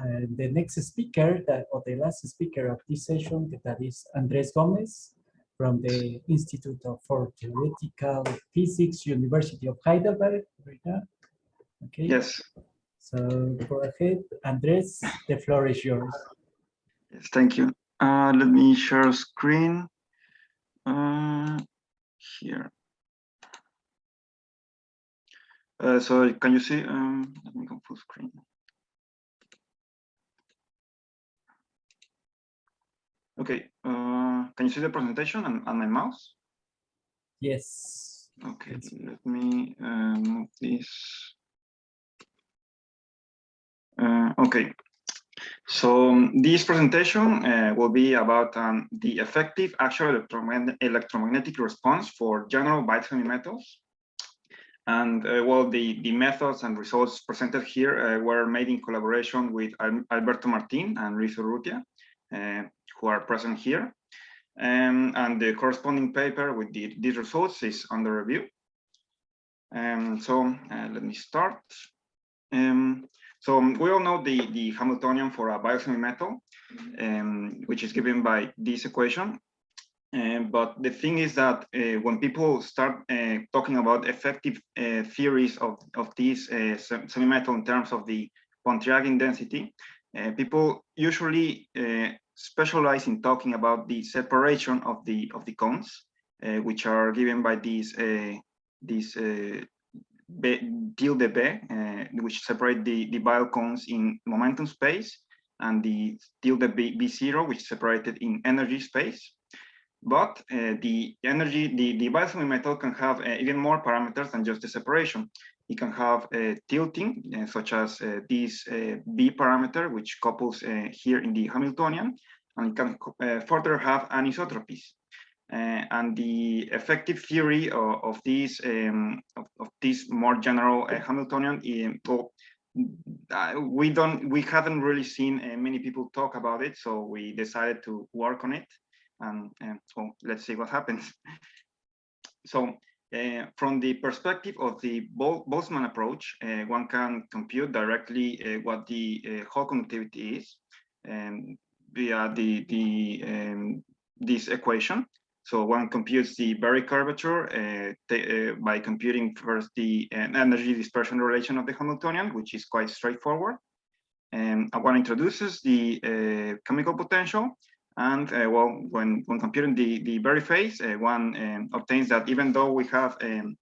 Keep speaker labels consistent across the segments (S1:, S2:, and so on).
S1: The next speaker, or the last speaker of this session, that is Andrés Gómez from the Institute for Theoretical Physics, University of Heidelberg. Okay.
S2: Yes.
S1: So go ahead, Andrés, the floor is yours.
S2: Yes, thank you. Let me share screen here. So can you see? Let me go full screen. Okay. Can you see the presentation and my mouse?
S1: Yes.
S2: Okay. Let me move this. Okay. So this presentation will be about the effective axial electromagnetic response for general wide semimetals. And well, the methods and results presented here were made in collaboration with Alberto Martin and Rizo Rutia, who are present here. And the corresponding paper with these results is under review. So let me start. So we all know the Hamiltonian for a biosemimetal, which is given by this equation. But the thing is that when people start talking about effective theories of this semimetal in terms of the Pontryagin density, people usually specialize in talking about the separation of the cones, which are given by these tilde B, which separate the Weyl cones in momentum space, and the tilde B0, which separated in energy space. But the Weyl semimetal can have even more parameters than just the separation. It can have tilting, such as this B parameter, which couples here in the Hamiltonian, and it can further have anisotropies. And the effective theory of this more general Hamiltonian, we haven't really seen many people talk about it, so we decided to work on it. And so let's see what happens. So from the perspective of the Boltzmann approach, one can compute directly what the Hall conductivity is via this equation. So one computes the Berry curvature by computing first the energy dispersion relation of the Hamiltonian, which is quite straightforward. And one introduces the chemical potential. And well, when computing the Berry phase, one obtains that even though we have a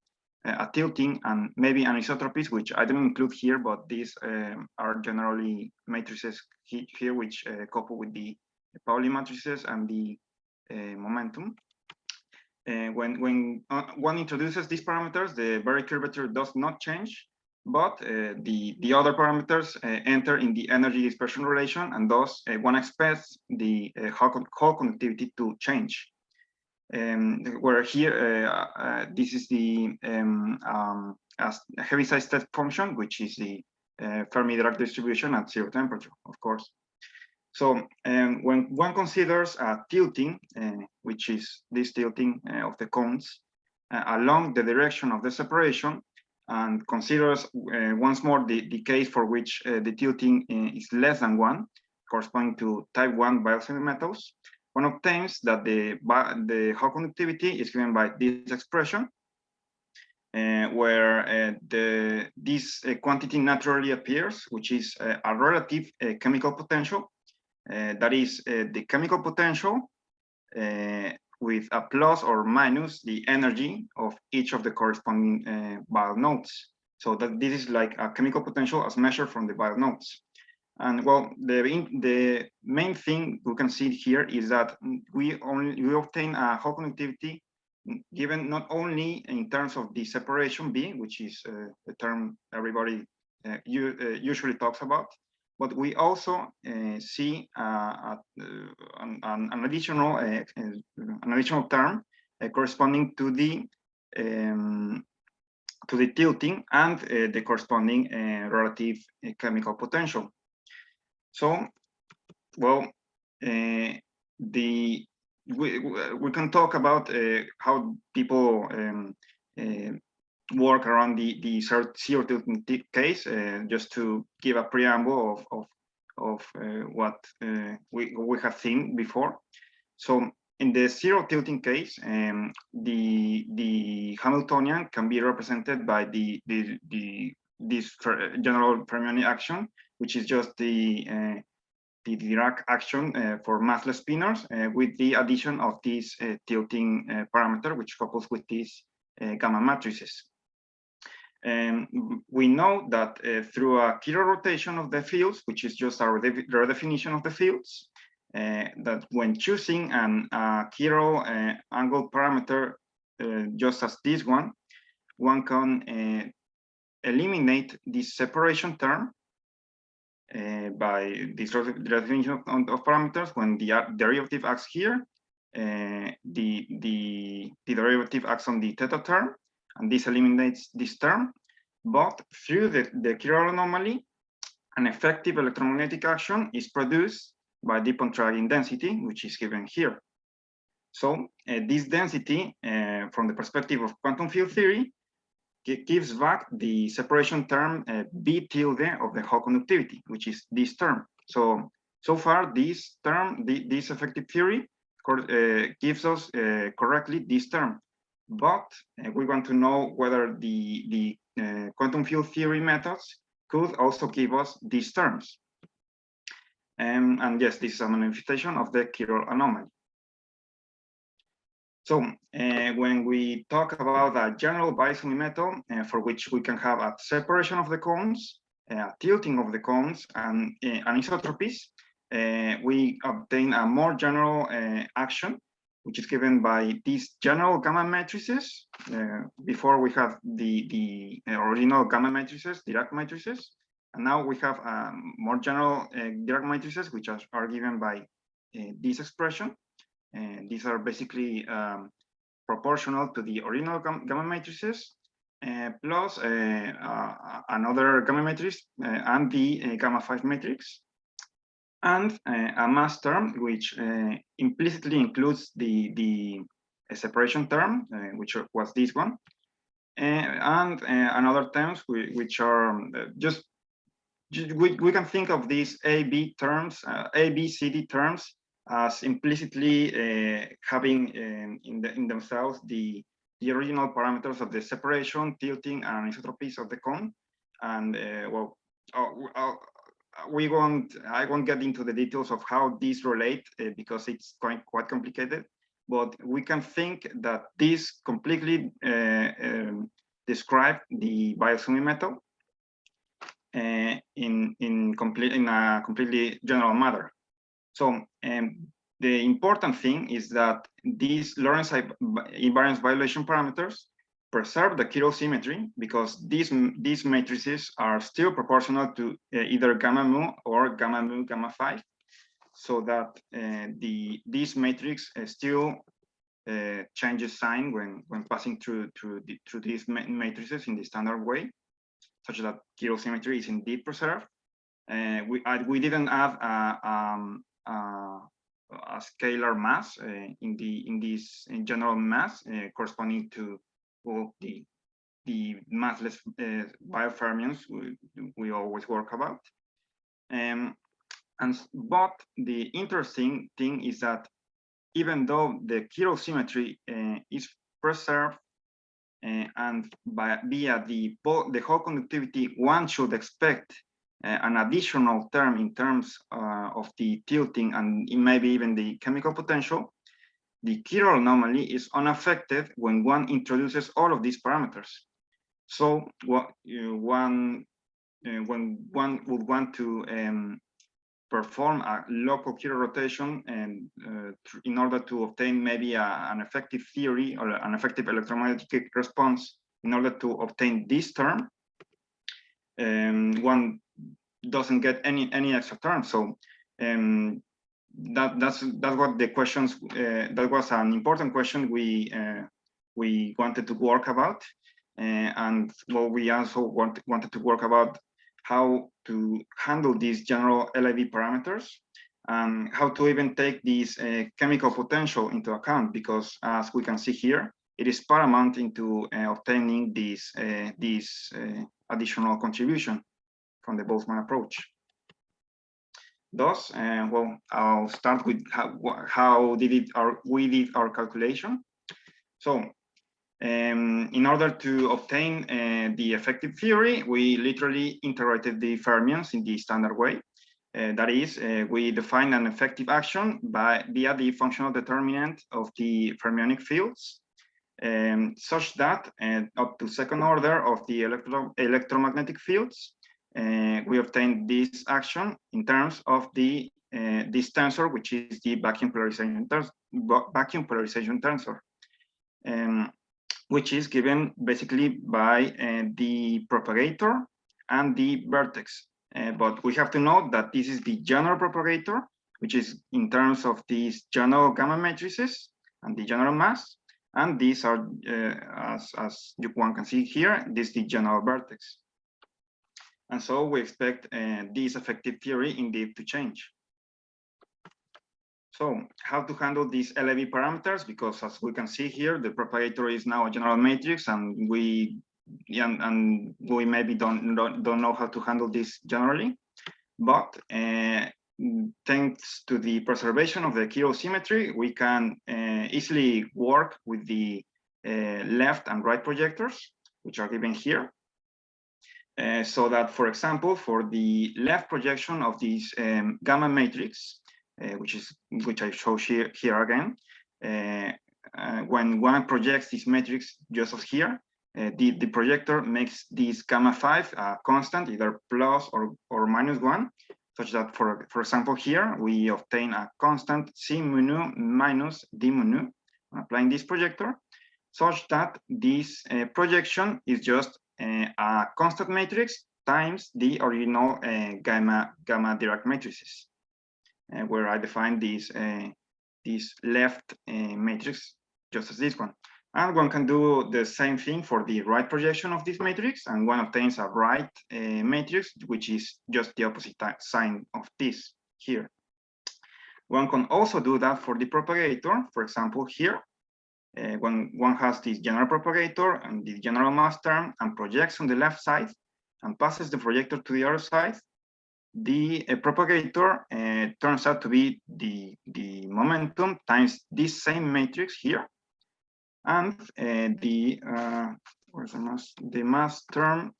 S2: tilting and maybe anisotropies, which I didn't include here, but these are generally matrices here, which couple with the Pauli matrices and the momentum. When one introduces these parameters, the Berry curvature does not change, but the other parameters enter in the energy dispersion relation, and thus one expects the Hall conductivity to change. Where here, this is the Heaviside step function, which is the Fermi-Dirac distribution at zero temperature, of course. So when one considers tilting, which is this tilting of the cones along the direction of the separation, and considers once more the case for which the tilting is less than 1, corresponding to type 1 biosemimetals, one obtains that the Hall conductivity is given by this expression, where this quantity naturally appears, which is a relative chemical potential. That is the chemical potential with a plus or minus the energy of each of the corresponding Weyl nodes. So that this is like a chemical potential as measured from the Weyl nodes. And well, the main thing we can see here is that we obtain a Hall conductivity given not only in terms of the separation B, which is the term everybody usually talks about, but we also see an additional term corresponding to the tilting and the corresponding relative chemical potential. So, well, we can talk about how people work around the zero tilting case, just to give a preamble of of what we have seen before. So in the zero tilting case, the Hamiltonian can be represented by this general fermionic action, which is just the Dirac action for massless spinors with the addition of this tilting parameter, which couples with these gamma matrices. We know that through a chiral rotation of the fields, which is just our redefinition of the fields, that when choosing an chiral angle parameter, just as this one can eliminate this separation term by this redefinition of parameters. When the derivative acts here, the derivative acts on the theta term, and this eliminates this term. But through the chiral anomaly, an effective electromagnetic action is produced by the Pontryagin density, which is given here. So this density, from the perspective of quantum field theory, gives back the separation term B tilde of the Hawk conductivity, which is this term. So far, this term, this effective theory, gives us correctly this term. But we want to know whether the quantum field theory methods could also give us these terms. And yes, this is a manifestation of the chiral anomaly. So when we talk about a general bisemimetal for which we can have a separation of the cones, a tilting of the cones, and anisotropies, we obtain a more general action, which is given by these general gamma matrices. Before we have the original gamma matrices, Dirac matrices, and now we have more general Dirac matrices, which are given by this expression. These are basically proportional to the original gamma matrices, plus another gamma matrix and the gamma 5 matrix, and a mass term which implicitly includes the separation term, which was this one, and another terms which are just we can think of these AB terms, ABCD terms, as implicitly having in themselves the original parameters of the separation, tilting, and anisotropies of the cone. And well, I won't get into the details of how these relate because it's quite complicated. But we can think that this completely describe the biosemimetal in a completely general manner. So the important thing is that these Lorentz invariance violation parameters preserve the chiral symmetry because these matrices are still proportional to either gamma mu or gamma mu gamma 5, so that this matrix still changes sign when passing through these matrices in the standard way, such that chiral symmetry is indeed preserved. We didn't add a scalar mass in this general mass corresponding to all the massless biofermions we always work about. But the interesting thing is that even though the chiral symmetry is preserved and via the Hawk conductivity, one should expect an additional term in terms of the tilting and maybe even the chemical potential, the chiral anomaly is unaffected when one introduces all of these parameters. So when one would want to perform a local chiral rotation and in order to obtain maybe an effective theory or an effective electromagnetic response, in order to obtain this term, one doesn't get any extra term. So that's what the questions. That was an important question we wanted to work about, and well, we also wanted to work about how to handle these general LIV parameters and how to even take these chemical potential into account, because as we can see here, it is paramount into obtaining this additional contribution from the Boltzmann approach. Thus, well, I'll start with how we did our calculation. So in order to obtain the effective theory, we literally integrated the fermions in the standard way. That is, we define an effective action via the functional determinant of the fermionic fields, such that up to second order of the electromagnetic fields, we obtain this action in terms of the this tensor, which is the vacuum polarization tensor, which is given basically by the propagator and the vertex. But we have to note that this is the general propagator, which is in terms of these general gamma matrices and the general mass. And these are, as one can see here, this is the general vertex. And so we expect this effective theory indeed to change. So how to handle these LAV parameters? Because as we can see here, the propagator is now a general matrix, and we maybe don't know how to handle this generally. But thanks to the preservation of the chiral symmetry, we can easily work with the left and right projectors, which are given here. So that, for example, for the left projection of this gamma matrix, which I show here again, when one projects this matrix just as here, the projector makes this gamma 5 constant, either plus or -1, such that, for example, here we obtain a constant C mu nu minus D mu nu, applying this projector, such that this projection is just a constant matrix times the original gamma Dirac matrices, where I define this left matrix just as this one. And one can do the same thing for the right projection of this matrix, and one obtains a right matrix, which is just the opposite sign of this here. One can also do that for the propagator. For example, here, when one has this general propagator and the general mass term and projects on the left side and passes the projector to the other side, the propagator turns out to be the momentum times this same matrix here, and where's the mass term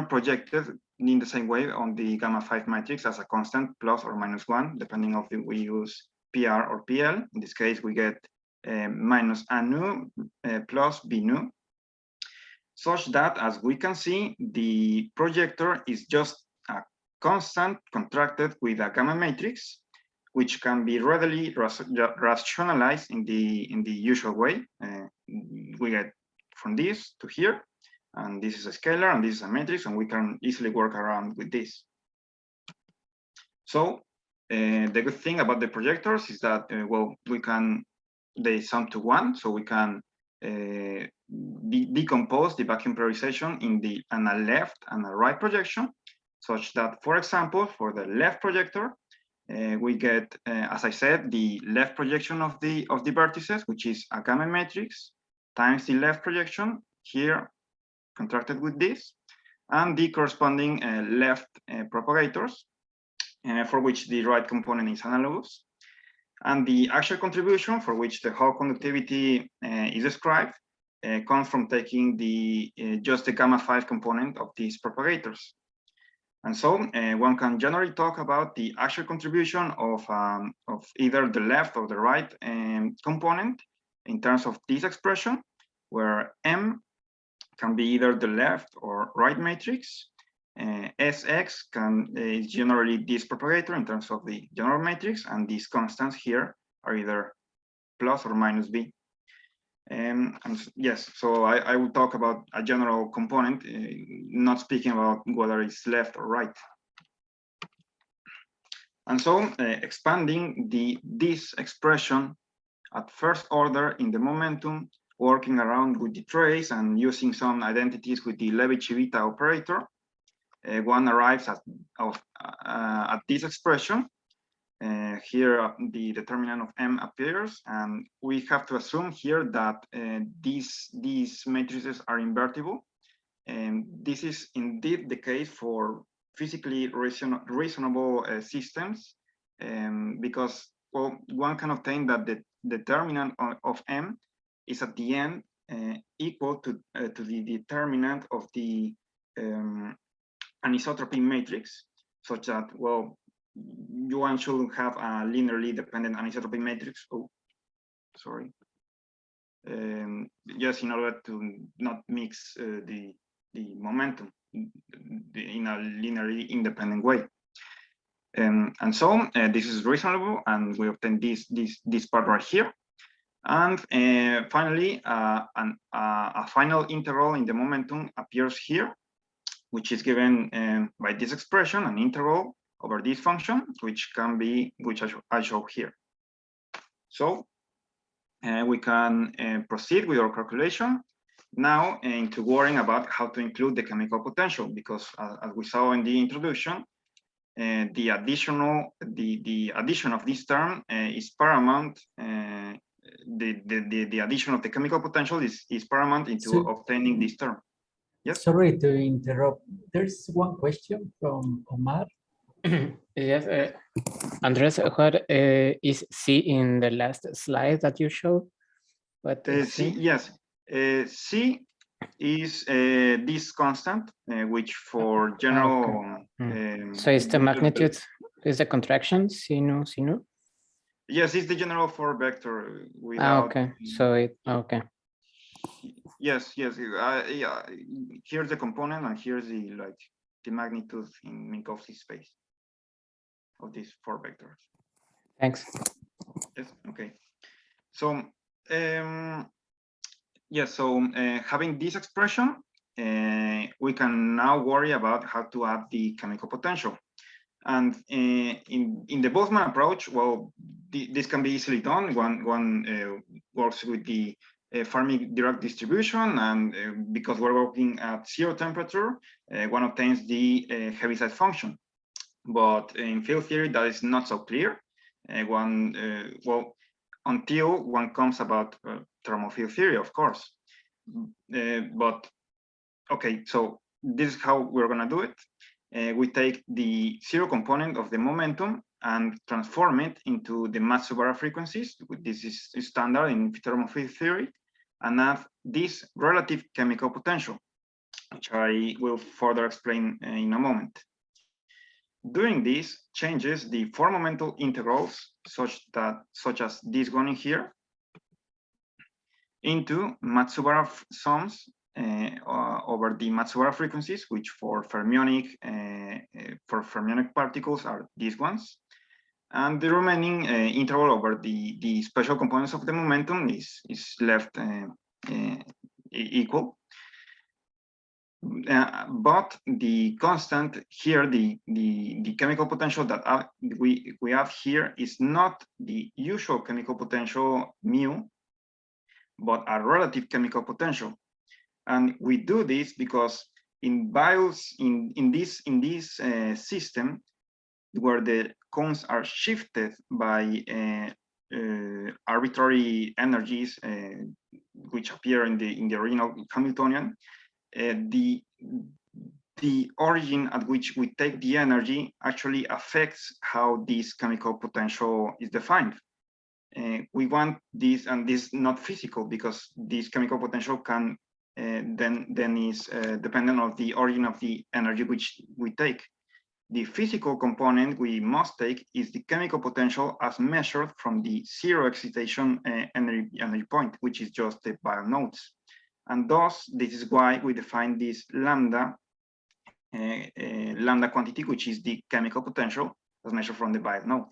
S2: projected in the same way on the gamma 5 matrix as a constant plus or -1, depending on if we use PR or PL. In this case, we get minus A nu plus B nu, such that, as we can see, the projector is just a constant contracted with a gamma matrix, which can be readily rationalized in the usual way. We get from this to here, and this is a scalar, and this is a matrix, and we can easily work around with this. So the good thing about the projectors is that, well, they sum to 1, so we can decompose the vacuum polarization in a left and a right projection, such that, for example, for the left projector, we get, as I said, the left projection of the vertices, which is a gamma matrix, times the left projection here contracted with this, and the corresponding left propagators, for which the right component is analogous. And the axial contribution, for which the whole conductivity is described, comes from taking just the gamma 5 component of these propagators. And so one can generally talk about the axial contribution of either the left or the right component in terms of this expression, where M can be either the left or right matrix. Sx is generally this propagator in terms of the general matrix, and these constants here are either plus or minus B. And yes, so I will talk about a general component, not speaking about whether it's left or right. And so expanding this expression at first order in the momentum, working around with the trace and using some identities with the Levi-Civita operator, one arrives at this expression. Here the determinant of M appears, and we have to assume here that these matrices are invertible. And this is indeed the case for physically reasonable systems, because, well, one can obtain that the determinant of M is at the end equal to the determinant of the anisotropy matrix, such that, well, one should have a linearly dependent anisotropy matrix. Oh, sorry. Just in order to not mix the momentum in a linearly independent way. And so this is reasonable, and we obtain this part right here. And finally, a final integral in the momentum appears here, which is given by this expression, an integral over this function, which I show here. So we can proceed with our calculation now into worrying about how to include the chemical potential, because as we saw in the introduction, the addition of this term is paramount. The addition of the chemical potential is paramount into obtaining this term. Yes.
S1: Sorry to interrupt. There's one question from Omar.
S3: Yes, Andres, what is C in the last slide that you showed? What
S2: C, yes, C is this constant, which for general.
S3: Okay. So it's the magnitude, is the contraction, C no?
S2: Yes, it's the general for vector. Without,
S3: okay, so it, okay.
S2: Yes, yeah, here's the component, and here's the magnitude in Minkowski space of these 4 vectors.
S3: Thanks.
S2: Yes, okay. So yes, so having this expression, we can now worry about how to add the chemical potential. And in the Boltzmann approach, well, this can be easily done. One works with the Fermi-Dirac distribution, and because we're working at 0 temperature, one obtains the Heaviside function. But in field theory, that is not so clear. Well, until one comes about thermal field theory, of course. But okay, so this is how we're going to do it. We take the 0 component of the momentum and transform it into the Matsubara frequencies. This is standard in thermal field theory, and add this relative chemical potential, which I will further explain in a moment. Doing this changes the 4 momental integrals, such as this one in here, into Matsubara sums over the Matsubara frequencies, which for fermionic particles are these ones, and the remaining integral over the special components of the momentum is left equal. But the constant here, the chemical potential that we have here is not the usual chemical potential mu, but a relative chemical potential. And we do this because in Weyl's in this system, where the cones are shifted by arbitrary energies which appear in the original Hamiltonian, the origin at which we take the energy actually affects how this chemical potential is defined. We want this, and this is not physical, because this chemical potential can then is dependent on the origin of the energy which we take. The physical component we must take is the chemical potential as measured from the 0 excitation energy point, which is just the Weyl nodes. And thus, this is why we define this lambda quantity, which is the chemical potential as measured from the Weyl node.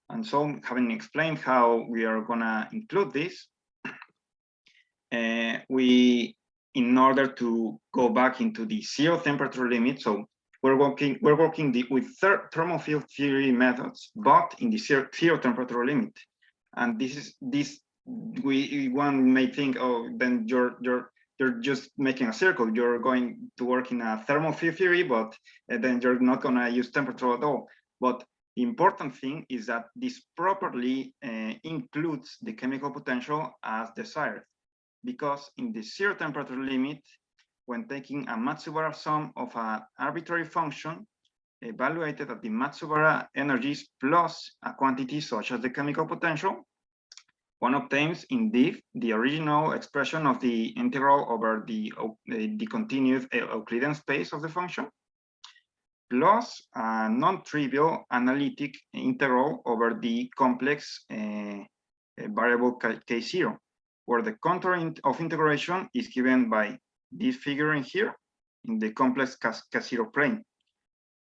S2: And so, having explained how we are gonna include this, in order to go back into the 0 temperature limit, so we're working with thermal field theory methods, but in the 0 temperature limit. And one may think, oh, then you're just making a circle. You're going to work in a thermal field theory, but then you're not going to use temperature at all. But the important thing is that this properly includes the chemical potential as desired, because in the 0 temperature limit, when taking a Matsubara sum of an arbitrary function evaluated at the Matsubara energies plus a quantity such as the chemical potential, one obtains indeed the original expression of the integral over the continued Euclidean space of the function, plus a non-trivial analytic integral over the complex variable K0, where the contour of integration is given by this figure in here in the complex K0 plane.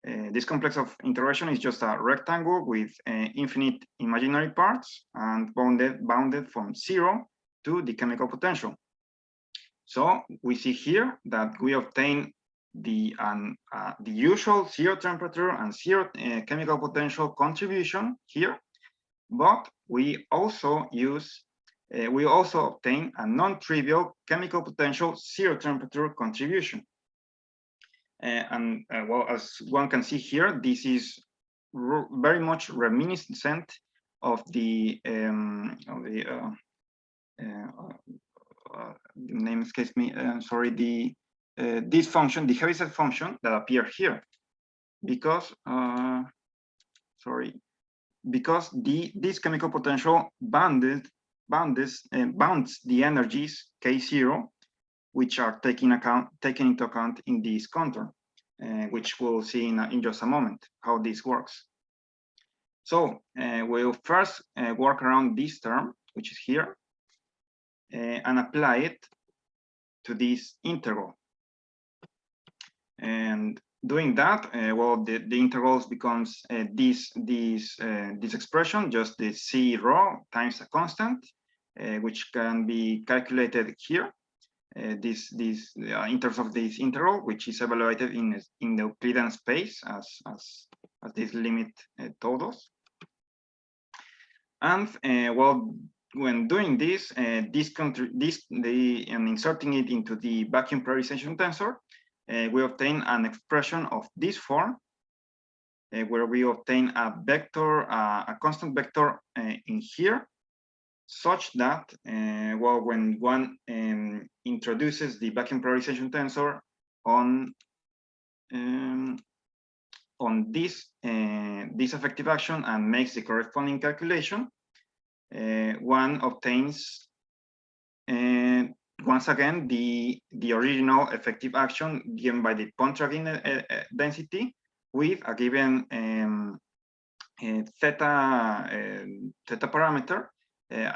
S2: This complex of integration is just a rectangle with infinite imaginary parts and bounded from 0 to the chemical potential. So we see here that we obtain the usual 0 temperature and 0 chemical potential contribution here, but we also obtain a non-trivial chemical potential 0 temperature contribution. Well, as one can see here, this is very much reminiscent of the name escapes me. Sorry, this function, the Heaviside function that appear here, because this chemical potential bounds the energies K0, which are taken into account in this contour, which we'll see in just a moment how this works. So we'll first work around this term, which is here, and apply it to this integral. And doing that, well, the integrals becomes this expression, just the C rho times a constant, which can be calculated here. In terms of this integral, which is evaluated in the Euclidean space as this limit told us. And well, when doing this, and inserting it into the vacuum polarization tensor, we obtain an expression of this form, where we obtain a vector, a constant vector in here, such that, well, when one introduces the vacuum polarization tensor on this effective action and makes the corresponding calculation, one obtains once again the original effective action given by the Pontryagin density with a given theta parameter.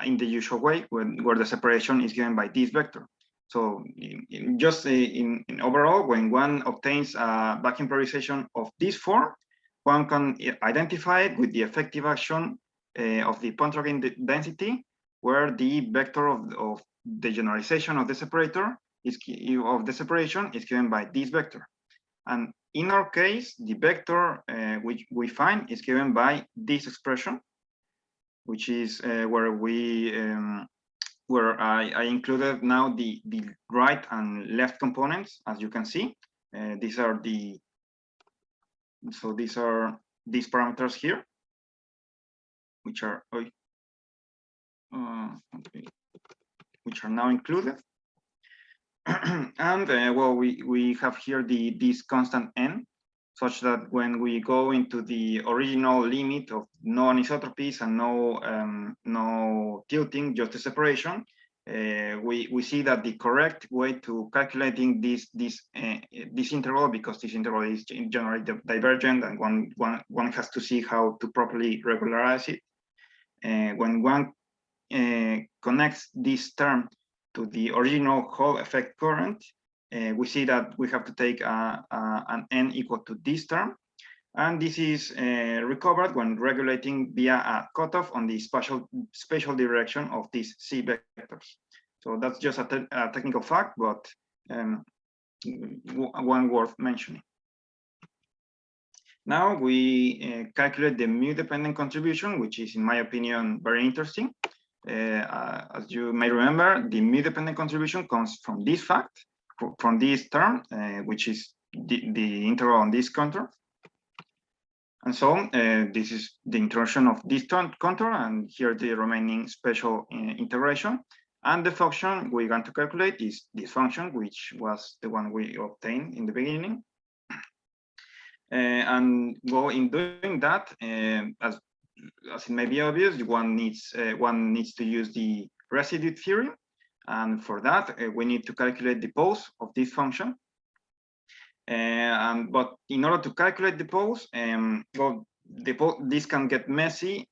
S2: In the usual way, where the separation is given by this vector. So in overall, when one obtains a vacuum polarization of this form, one can identify it with the effective action of the Pontryagin density, where the vector of the generalization of the separator is given by this vector. And in our case, the vector which we find is given by this expression, which is where I included now the right and left components, as you can see. These are these parameters here, which are now included. And well, we have here this constant n, such that when we go into the original limit of no anisotropies and no tilting, just the separation, we see that the correct way to calculating this interval, because this interval is generally divergent and one has to see how to properly regularize it. When one connects this term to the original Hall effect current, we see that we have to take an n equal to this term, and this is recovered when regulating via a cutoff on the spatial direction of these C vectors. So that's just a technical fact, but one worth mentioning. Now we calculate the mu-dependent contribution, which is, in my opinion, very interesting. As you may remember, the mu-dependent contribution comes from this fact, from this term, which is the integral on this contour. And so this is the introduction of this contour, and here the remaining special integration. And the function we're going to calculate is this function, which was the one we obtained in the beginning. And well, in doing that, as it may be obvious, one needs to use the residue theory, and for that we need to calculate the pose of this function. But in order to calculate the pose, well, this can get messy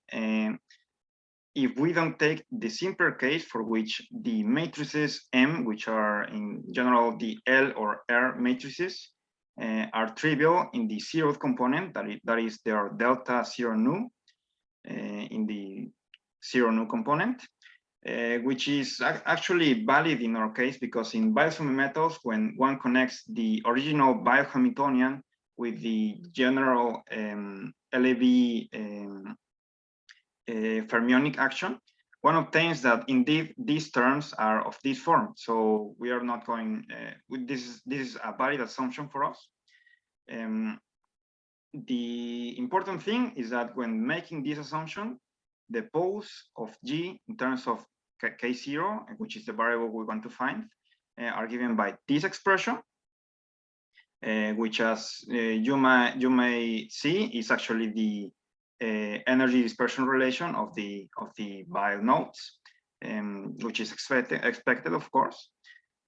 S2: if we don't take the simpler case for which the matrices M, which are in general the L or R matrices, are trivial in the zeroth component, that is their delta zero nu in the zero nu component, which is actually valid in our case, because in biosemimetals, when one connects the original biohamiltonian with the general LAB fermionic action, one obtains that indeed these terms are of this form. So we are not going, this is a valid assumption for us. The important thing is that when making this assumption, the pose of G in terms of K0, which is the variable we want to find, are given by this expression, which, as you may see, is actually the energy dispersion relation of the Weyl nodes, which is expected, of course,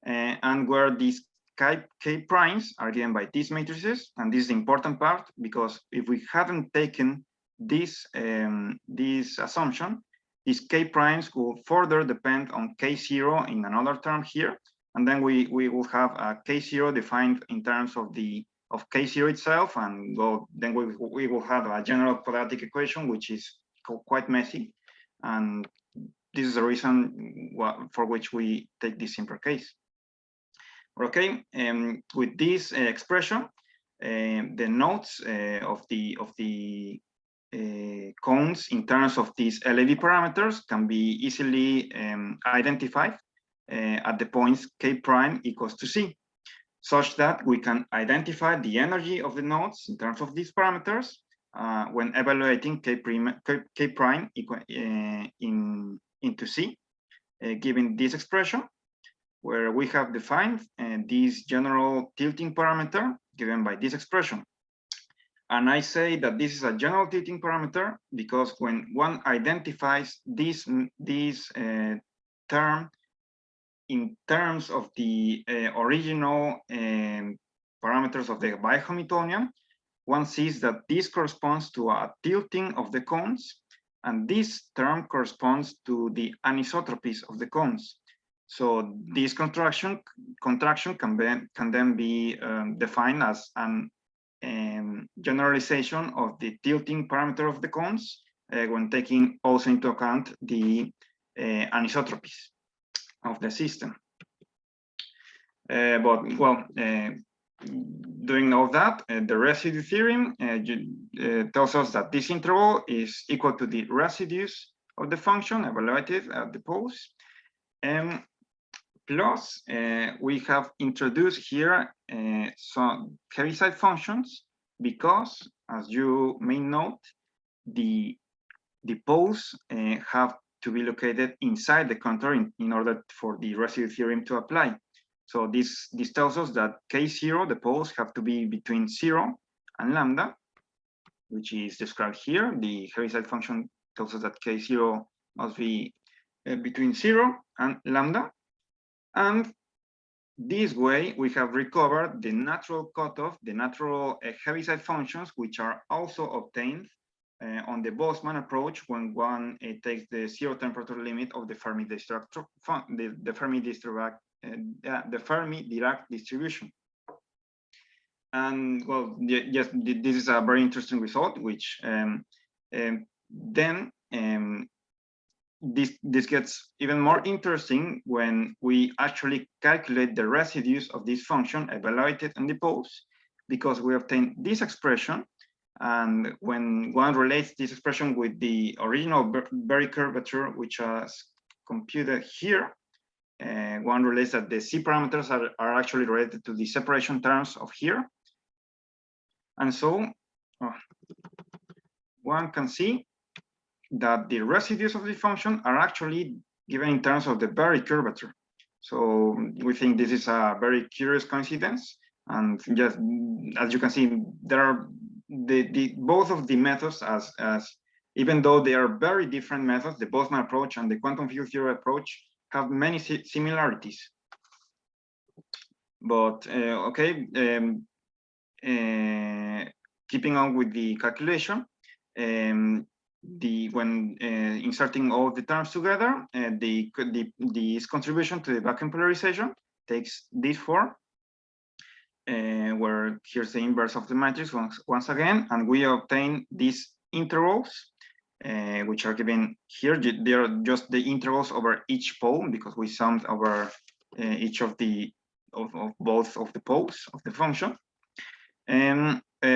S2: and where these K primes are given by these matrices. And this is the important part, because if we hadn't taken this assumption, these K primes will further depend on K0 in another term here, and then we will have a K0 defined in terms of K0 itself, and well, then we will have a general quadratic equation, which is quite messy, and this is the reason for which we take this simpler case. Okay, with this expression, the nodes of the cones in terms of these LAB parameters can be easily identified at the points K prime equals to C, such that we can identify the energy of the nodes in terms of these parameters when evaluating K prime into C, given this expression, where we have defined this general tilting parameter given by this expression. And I say that this is a general tilting parameter because when one identifies this term in terms of the original parameters of the biohamiltonian, one sees that this corresponds to a tilting of the cones, and this term corresponds to the anisotropies of the cones. So this contraction can then be defined as an generalization of the tilting parameter of the cones when taking also into account the anisotropies of the system. But well, doing all that, the residue theorem tells us that this interval is equal to the residues of the function evaluated at the pose. Plus, we have introduced here some Heaviside functions because, as you may note, the poles have to be located inside the contour in order for the residue theorem to apply. So this tells us that K0, the poles, have to be between 0 and lambda, which is described here. The Heaviside function tells us that K0 must be between 0 and lambda. And this way, we have recovered the natural cutoff, the natural Heaviside functions, which are also obtained on the Boltzmann approach when one takes the zero temperature limit of the Fermi-Dirac distribution. And well, yes, this is a very interesting result, which then this gets even more interesting when we actually calculate the residues of this function evaluated in the pose, because we obtain this expression, and when one relates this expression with the original Berry curvature, which is computed here, one relates that the C parameters are actually related to the separation terms of here. And so one can see that the residues of the function are actually given in terms of the Berry curvature. So we think this is a very curious coincidence. And just as you can see, there are both of the methods even though they are very different methods, the Boltzmann approach and the quantum field theory approach have many similarities. But okay, keeping on with the calculation, when inserting all the terms together, this contribution to the vacuum polarization takes this form, where here's the inverse of the matrix once again, and we obtain these integrals, which are given here. They are just the integrals over each pole, because we summed over each of both of the poles of the function,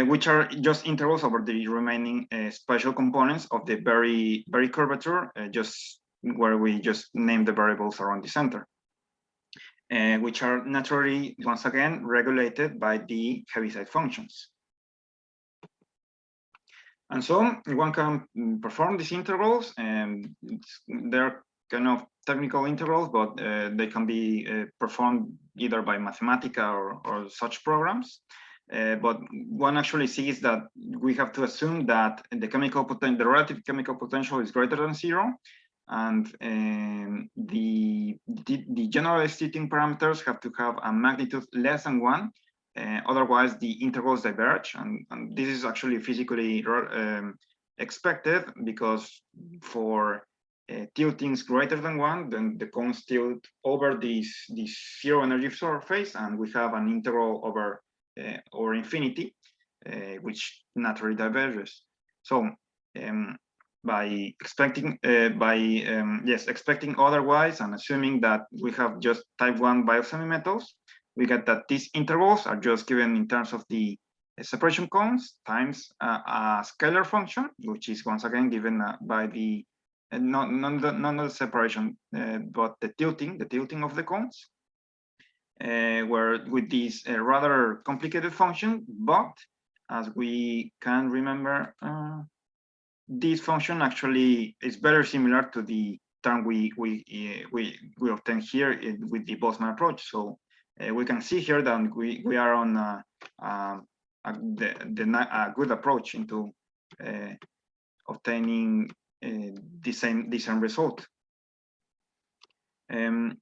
S2: which are just integrals over the remaining spatial components of the Berry curvature, just where we just name the variables around the center, which are naturally, once again, regulated by the Heaviside functions. And so one can perform these integrals, and they're kind of technical integrals, but they can be performed either by Mathematica or such programs. But one actually sees that we have to assume that the relative chemical potential is greater than 0, and the generalized tilting parameters have to have a magnitude less than 1. Otherwise, the integrals diverge, and this is actually physically expected, because for tiltings greater than 1, then the cones tilt over this zero energy surface, and we have an integral over infinity, which naturally diverges. So by expecting otherwise, and assuming that we have just type 1 biosemimetals, we get that these intervals are just given in terms of the separation cones times a scalar function, which is once again given by the not the separation, but the tilting of the cones, where with this rather complicated function. But as we can remember, this function actually is very similar to the term we obtain here with the Boltzmann approach. So we can see here that we are on a good approach into obtaining the same result.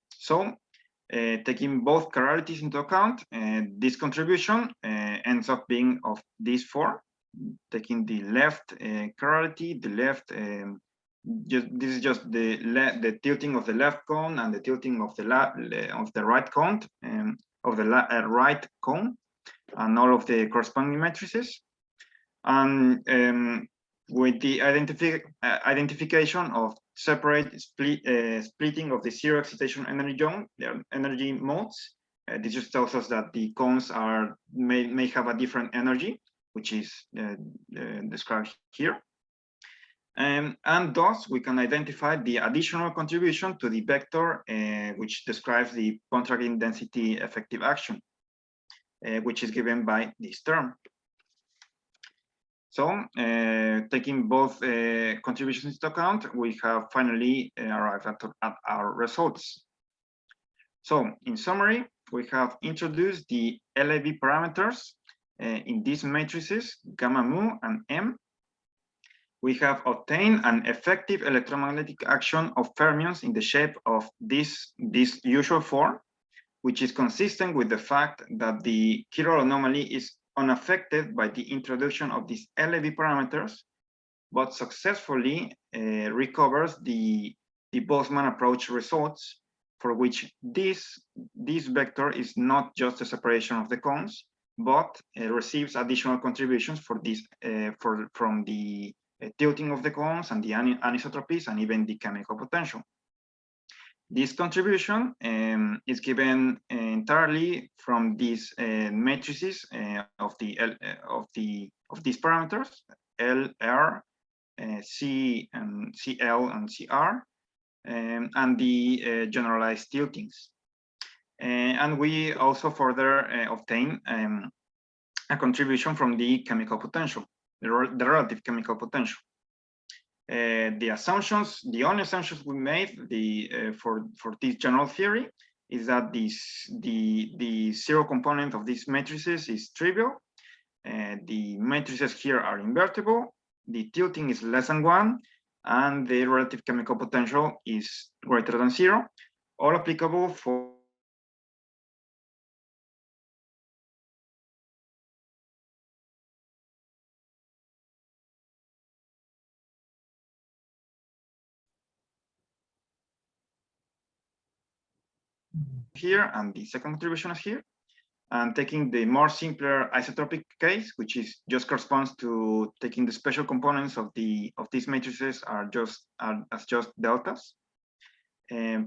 S2: So taking both chiralities into account, this contribution ends up being of this form. Taking the left chirality, the left, this is just the tilting of the left cone and the tilting of the right cone, right cone, and all of the corresponding matrices, and with the identification of separate splitting of the zero excitation energy modes. This just tells us that the cones may have a different energy, which is described here. And thus we can identify the additional contribution to the vector, which describes the Pontryagin density effective action, which is given by this term. So taking both contributions into account, we have finally arrived at our results. So in summary, we have introduced the LAV parameters in these matrices, gamma mu and m. We have obtained an effective electromagnetic action of fermions in the shape of this usual form, which is consistent with the fact that the chiral anomaly is unaffected by the introduction of these LAV parameters, but successfully recovers the Boltzmann approach results, for which this vector is not just a separation of the cones, but receives additional contributions for this from the tilting of the cones and the anisotropies and even the chemical potential. This contribution is given entirely from these matrices of these parameters, L, R, C, and CL, and CR, and the generalized tiltings. And we also further obtain a contribution from the chemical potential, the relative chemical potential. The assumptions, the only assumptions we made for this general theory is that the zero component of these matrices is trivial. The matrices here are invertible. The tilting is less than 1, and the relative chemical potential is greater than 0. All applicable for here, and the second contribution is here. And taking the more simpler isotropic case, which is just corresponds to taking the special components of these matrices as just deltas,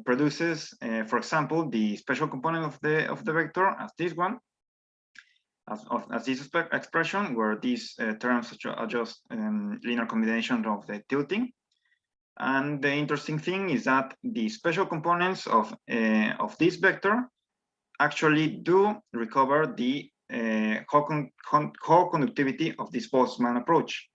S2: produces, for example, the special component of the vector as this one, as this expression, where these terms are just linear combination of the tilting. And the interesting thing is that the special components of this vector actually do recover the whole conductivity of this Boltzmann approach,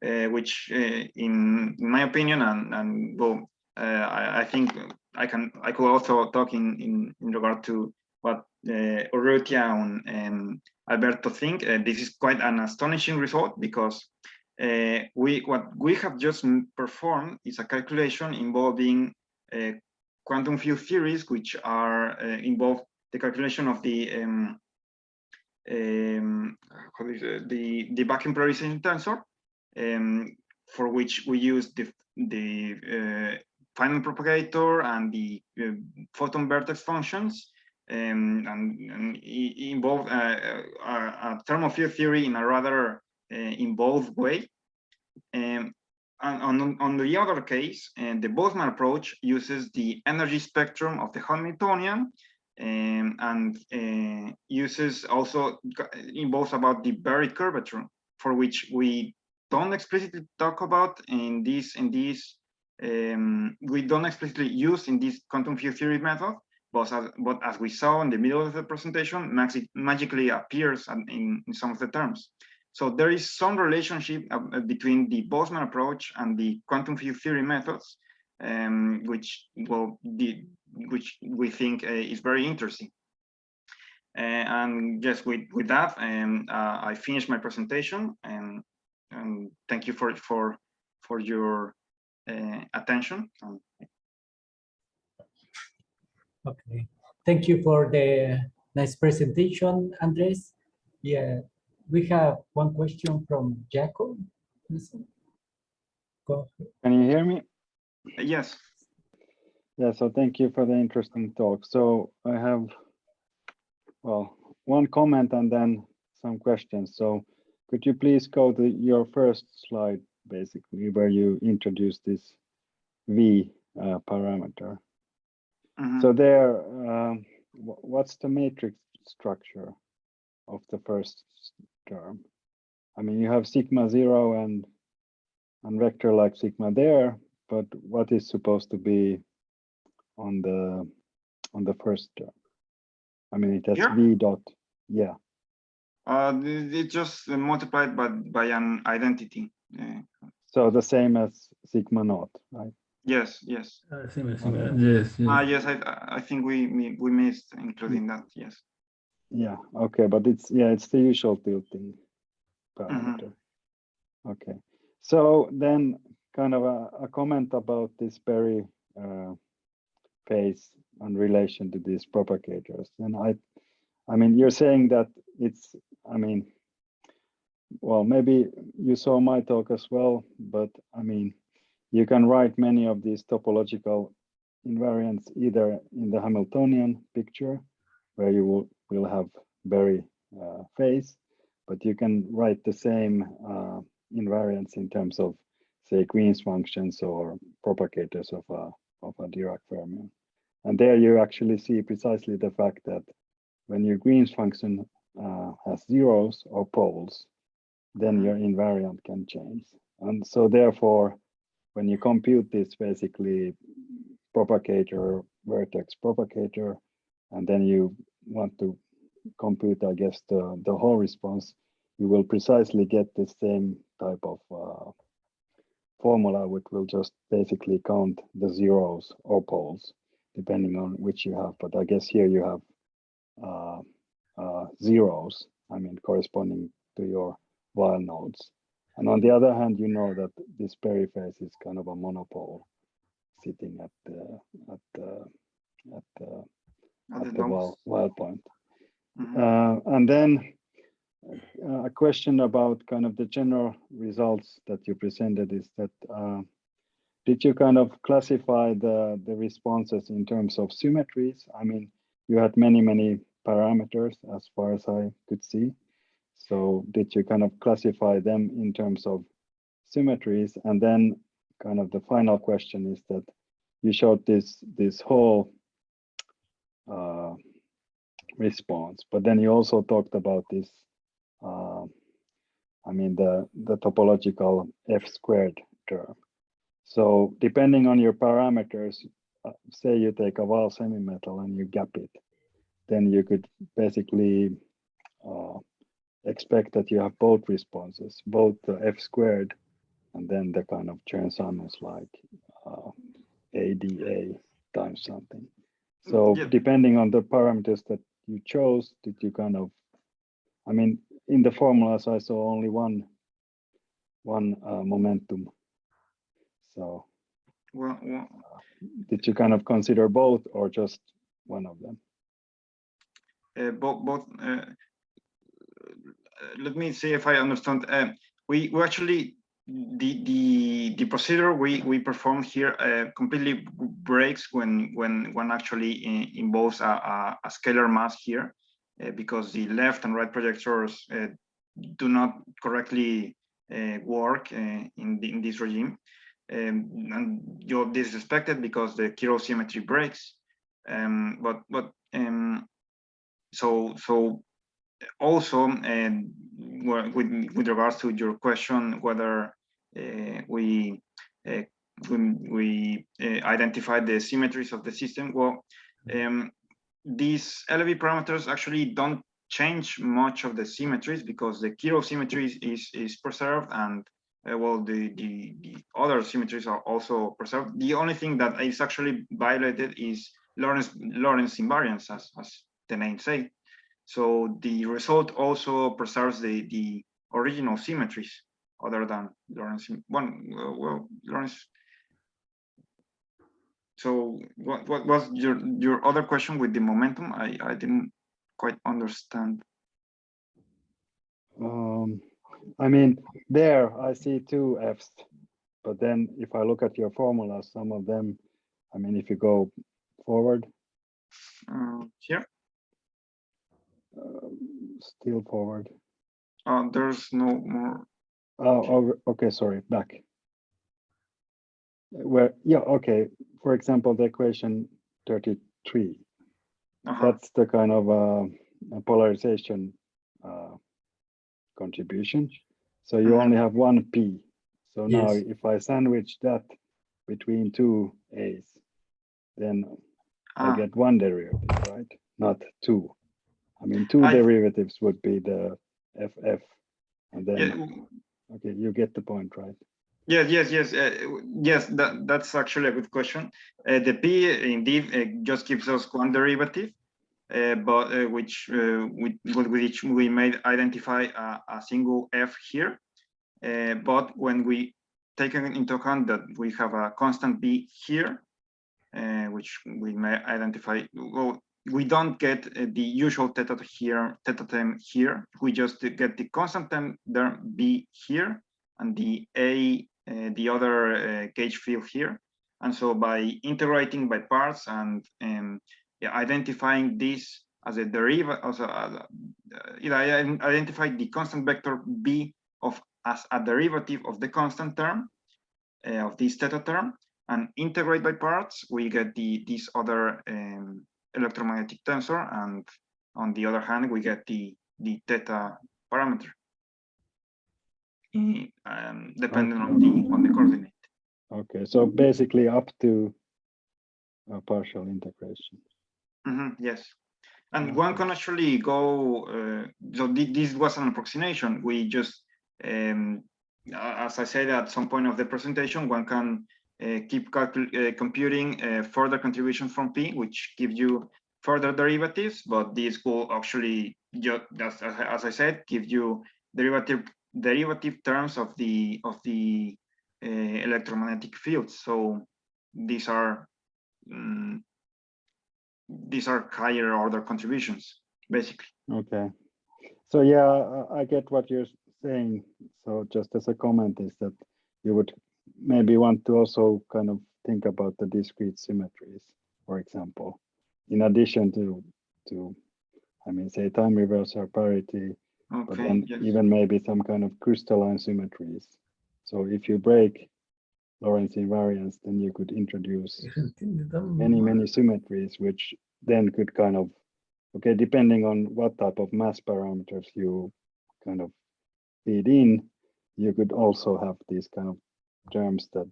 S2: which, in my opinion, and well, I think I could also talk in regard to what Urrutia and Alberto think. This is quite an astonishing result, because what we have just performed is a calculation involving quantum field theories, which are involve the calculation of the vacuum polarization tensor, for which we use the Feynman propagator and the photon vertex functions, and involve a thermal field theory in a rather involved way. And on the other case, the Boltzmann approach uses the energy spectrum of the Hamiltonian, and uses also involves about the buried curvature, for which we don't explicitly talk about in this. We don't explicitly use in this quantum field theory method, but as we saw in the middle of the presentation, magically appears in some of the terms. So there is some relationship between the Boltzmann approach and the quantum field theory methods, which we think is very interesting. And just with that, I finished my presentation, and thank you for your attention.
S1: Okay, thank you for the nice presentation, Andres. Yeah, we have one question from Jacob. Go ahead.
S4: Can you hear me?
S2: Yes.
S4: Yeah, so thank you for the interesting talk. So I have, well, one comment and then some questions. So could you please go to your first slide, basically, where you introduce this V parameter?
S2: Mm-hmm.
S4: So there, what's the matrix structure of the first term? I mean, you have sigma 0 and vector like sigma there, but what is supposed to be on the first term? I mean, it has
S2: Here?
S4: V dot, yeah.
S2: It's just multiplied by an identity.
S4: So the same as sigma naught, right?
S2: Yes, yes.
S5: Similar. Yes, yes.
S2: Yes, I think we missed including that. Yes.
S4: Yeah, okay, but it's the usual tilting parameter. Okay, so then kind of a comment about this Berry phase in relation to these propagators. And I mean, you're saying that it's, I mean, well, maybe you saw my talk as well, but I mean, you can write many of these topological invariants either in the Hamiltonian picture, where you will have Berry phase, but you can write the same invariants in terms of, say, Green's functions or propagators of a Dirac fermion. And there you actually see precisely the fact that when your Green's function has zeros or poles, then your invariant can change. And so therefore, when you compute this basically propagator, vertex propagator, and then you want to compute, I guess, the whole response, you will precisely get the same type of formula which will just basically count the zeros or poles, depending on which you have. But I guess here you have zeros, I mean, corresponding to your Weyl nodes. And on the other hand, you know that this periphase is kind of a monopole sitting at the Weyl point. And then a question about kind of the general results that you presented is that did you kind of classify the responses in terms of symmetries? I mean, you had many parameters as far as I could see. So did you kind of classify them in terms of symmetries? And then kind of the final question is that you showed this whole response, but then you also talked about this, I mean, the topological F squared term. So depending on your parameters, say you take a Weyl semimetal and you gap it, then you could basically expect that you have both responses, both the F squared and then the kind of Chern-Simons like ADA times something. So depending on the parameters that you chose, did you kind of, I mean, in the formulas I saw only one momentum. So did you kind of consider both or just one of them?
S2: Both. Let me see if I understand. We actually the procedure we performed here completely breaks when actually involves a scalar mass here, because the left and right projectors do not correctly work in this regime, and this is expected because the chiral symmetry breaks. So also, with regards to your question, whether we identify the symmetries of the system, well, these LV parameters actually don't change much of the symmetries because the chiral symmetry is preserved, and well, the other symmetries are also preserved. The only thing that is actually violated is Lorentz invariance, as the name say. So the result also preserves the original symmetries, other than Lorentz. Lorentz. So what was your other question with the momentum? I didn't quite understand.
S4: I mean, there I see two Fs, but then if I look at your formula, some of them, I mean, if you go forward.
S2: Here.
S4: Still forward.
S2: There's no more.
S4: Oh, okay, sorry, back. Where, yeah, okay. For example, the equation 33. That's the kind of polarization contribution. So you only have one P. So now if I sandwich that between two A's, then I get one derivative, right? Not two. I mean, two derivatives would be the FF, and then, okay, you get the point, right?
S2: Yes. That's actually a good question. The P indeed just gives us one derivative, but with which we may identify a single F here. But when we take into account that we have a constant B here, which we may identify, well, we don't get the usual theta term here. We just get the constant term there, B here, and the A, the other gauge field here. And so by integrating by parts and identifying this as a derivative, also identify the constant vector B as a derivative of the constant term of this theta term, and integrate by parts, we get this other electromagnetic tensor, and on the other hand, we get the theta parameter, depending on the coordinate.
S4: Okay, so basically up to a partial integration.
S2: Yes, and one can actually go. So this was an approximation. We just as I said at some point of the presentation, one can keep computing further contributions from P, which gives you further derivatives, but this will actually, just as I said, give you derivative terms of the electromagnetic fields. So these are higher order contributions, basically.
S4: Okay. So yeah, I get what you're saying. So just as a comment is that you would maybe want to also kind of think about the discrete symmetries, for example, in addition to I mean, say time reversal parity,
S2: Okay,
S4: but then
S2: yes.
S4: even maybe some kind of crystalline symmetries. So if you break Lorentz invariance, then you could introduce many symmetries, which then could kind of, okay, depending on what type of mass parameters you kind of feed in, you could also have these kind of terms that,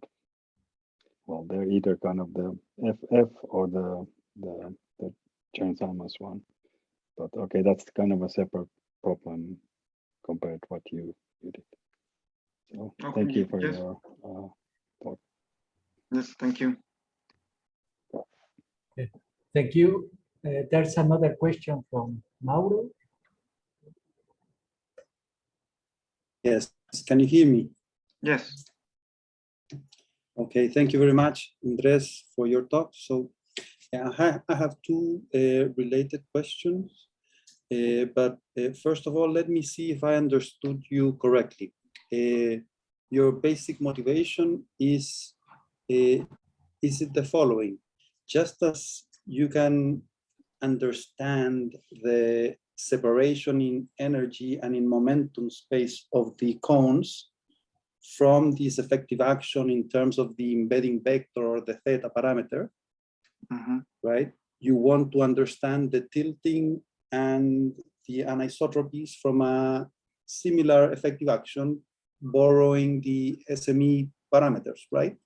S4: well, they're either kind of the FF or the Chern-Simons one. But okay, that's kind of a separate problem compared to what you did. So
S2: Okay,
S4: thank you for
S2: yes.
S4: your talk.
S2: Yes, thank you.
S1: Okay. Thank you. There's another question from Mauro.
S6: Yes, can you hear me?
S2: Yes.
S6: Okay, thank you very much, Andrés, for your talk. So I have two related questions, but first of all, let me see if I understood you correctly. Your basic motivation is it the following? Just as you can understand the separation in energy and in momentum space of the cones from this effective action in terms of the embedding vector or the theta parameter, right? You want to understand the tilting and the anisotropies from a similar effective action, borrowing the SME parameters, right?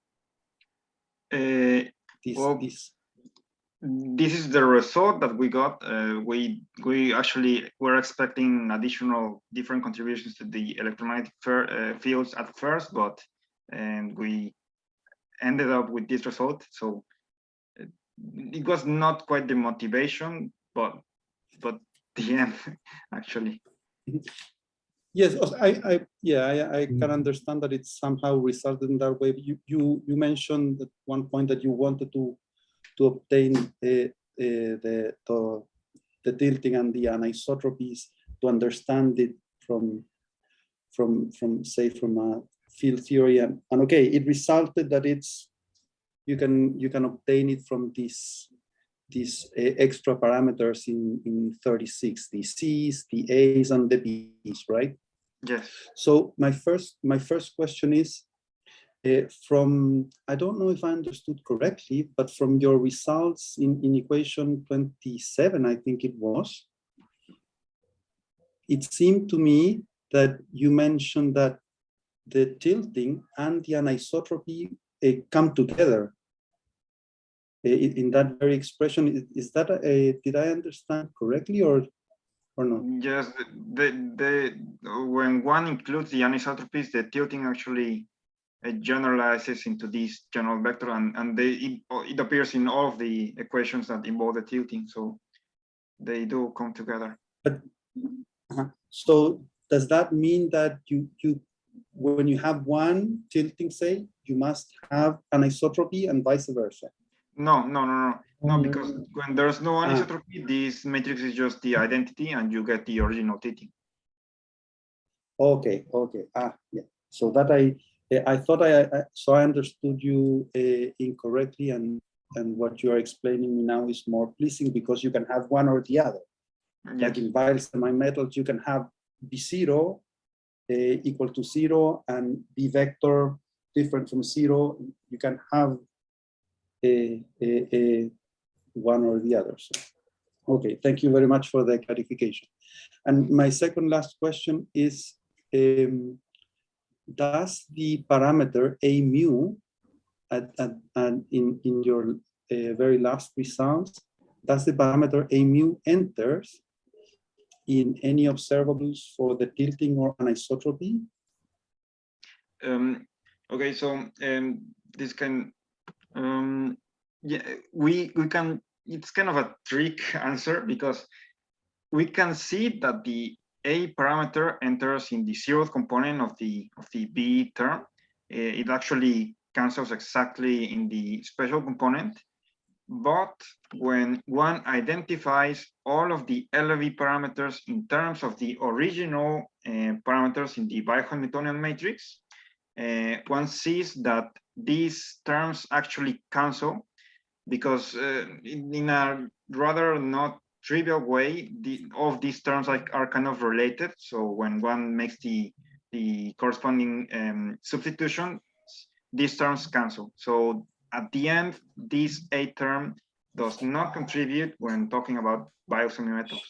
S2: This is the result that we got. We actually were expecting additional different contributions to the electromagnetic fields at first, but we ended up with this result. So it was not quite the motivation, but the end actually.
S6: Yes, I can understand that it's somehow resulted in that way. You mentioned at one point that you wanted to obtain the tilting and the anisotropies to understand it from a field theory, and okay, it resulted that it's you can obtain it from these extra parameters in 36, the C's, the A's, and the B's, right?
S2: Yes.
S6: So my first question is, from, I don't know if I understood correctly, but from your results in equation 27, I think it was, it seemed to me that you mentioned that the tilting and the anisotropy come together in that very expression. Is that did I understand correctly or not?
S2: Yes, when one includes the anisotropies, the tilting actually generalizes into this general vector, and it appears in all of the equations that involve the tilting, so they do come together.
S6: But so does that mean that you when you have one tilting, say, you must have anisotropy and vice versa?
S2: No, because when there's no anisotropy, this matrix is just the identity and you get the original tilting.
S6: Okay. Yeah. So that I thought so I understood you incorrectly, and what you are explaining me now is more pleasing, because you can have one or the other. Yes. Like in Weyl semimetals, you can have B0 equal to 0 and B vector different from 0. You can have one or the other. So, okay, thank you very much for the clarification. And my second last question is, does the parameter A mu in your very last results, does the parameter A mu enters in any observables for the tilting or anisotropy?
S2: Okay, so this can, yeah, we can. It's kind of a trick answer because we can see that the A parameter enters in the zeroth component of the B term. It actually cancels exactly in the special component. But when one identifies all of the LV parameters in terms of the original parameters in the bi-Hamiltonian matrix, one sees that these terms actually cancel because in a rather not trivial way, all of these terms are kind of related. So when one makes the corresponding substitution, these terms cancel. So at the end, this A term does not contribute when talking about biosemimetals.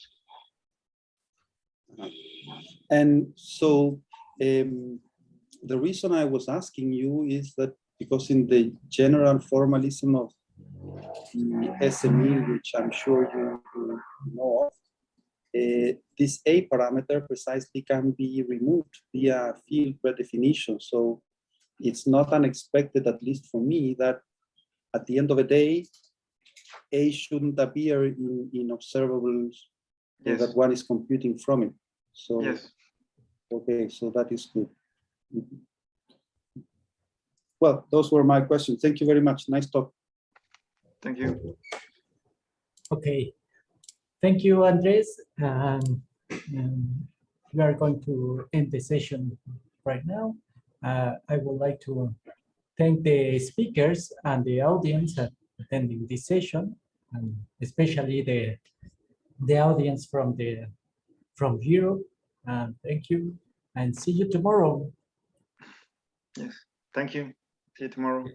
S6: And so the reason I was asking you is that because in the general formalism of the SME, which I'm sure you know of, this A parameter precisely can be removed via field redefinition. So it's not unexpected, at least for me, that at the end of the day, A shouldn't appear in observables
S2: Yes.
S6: that one is computing from it. So,
S2: yes.
S6: Okay, so that is good. Well, those were my questions. Thank you very much. Nice talk.
S2: Thank you.
S1: Okay. Thank you, Andrés. We are going to end the session right now. I would like to thank the speakers and the audience attending this session, and especially the audience from Europe. Thank you, and see you tomorrow.
S2: Yes. Thank you. See you tomorrow.